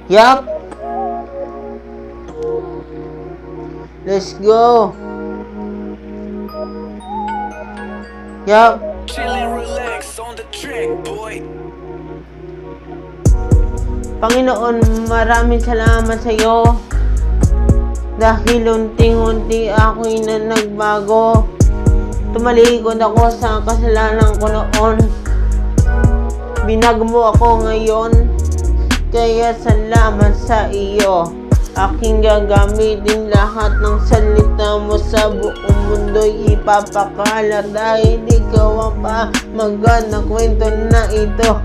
Yup. Let's go. Yup. Chillin', relax on the track, boy. Panginoon, maraming salamat sa iyo. Dahil unting-unti ako'y na nagbago. Tumalikod ako sa kasalanan ko noon. Binago mo ako ngayon. Kaya salamat sa iyo. Aking gagamitin lahat ng salita mo sa buong mundo'y ipapakalat. Dahil ikaw ang magandang kwento na ito.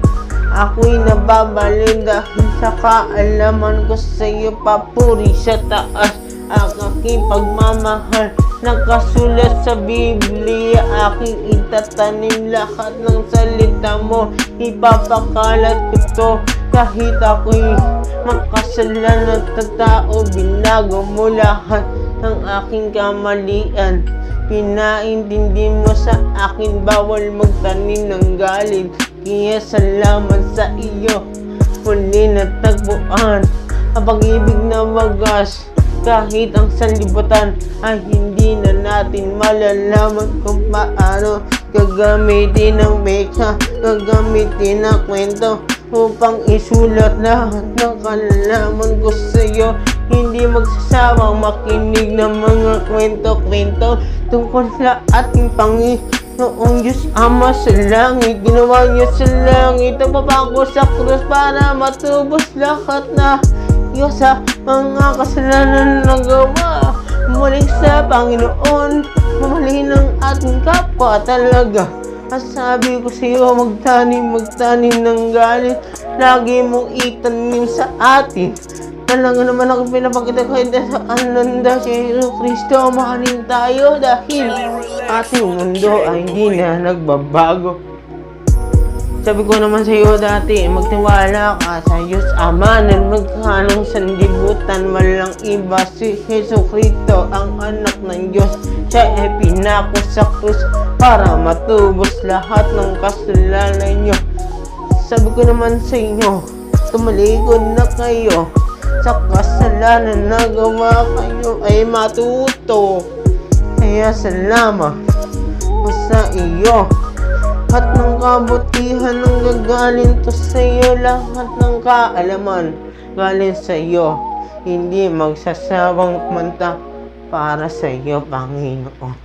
Ako'y nababalin dahil sa kaalaman ko sa iyo. Papuri sa taas ang aking pagmamahal. Nakasulat sa Biblia, aking itatanim lahat ng salita mo. Ipapakalat ko to kahit ako'y makasalanan na tao. Binago mo lahat ng aking kamalian. Pinaintindi mo sa akin, bawal magtanim ng galit. Kaya salamat sa iyo. Muli natagpuan ang pag-ibig na wagas. Kahit ang sanlibutan ay hindi na natin malalaman kung paano gagamitin ang mecha, gagamitin ang kwento upang isulat lahat ng kalalaman ko sa iyo. Hindi magsasawang makinig ng mga kwento-kwento tungkol sa ating Panginoong Diyos Ama sa langit. Ginawa niya sa langit ang papako sa krus para matubos lahat na iyo sa mga kasalanan na gawa. Bumalik sa Panginoon, mamali ng ating kapwa talaga. Ang sabi ko sa iyo, magtanim ng galit. Lagi mong itanim sa atin. Talaga naman ako pinapakita ko sa ananda si Jesus Kristo. Mahalin tayo dahil ating mundo ay hindi na nagbabago. Sabi ko naman sa iyo dati, magtiwala ka sa Diyos Ama na magkanong sanlibutan. Walang iba si Jesu Kristo, ang anak ng Diyos. Siya ay pinako sa krus para matubos lahat ng kasalanan niyo. Sabi ko naman sa inyo, tumalikod na kayo sa kasalanan na gawa kayo ay matuto. Kaya salamat po sa iyo. Lahat ng kabutihan ng gagaling to sa iyo. Lahat ng kaalaman galing sa iyo. Hindi magsasawang kumanta para sa iyo, Panginoon.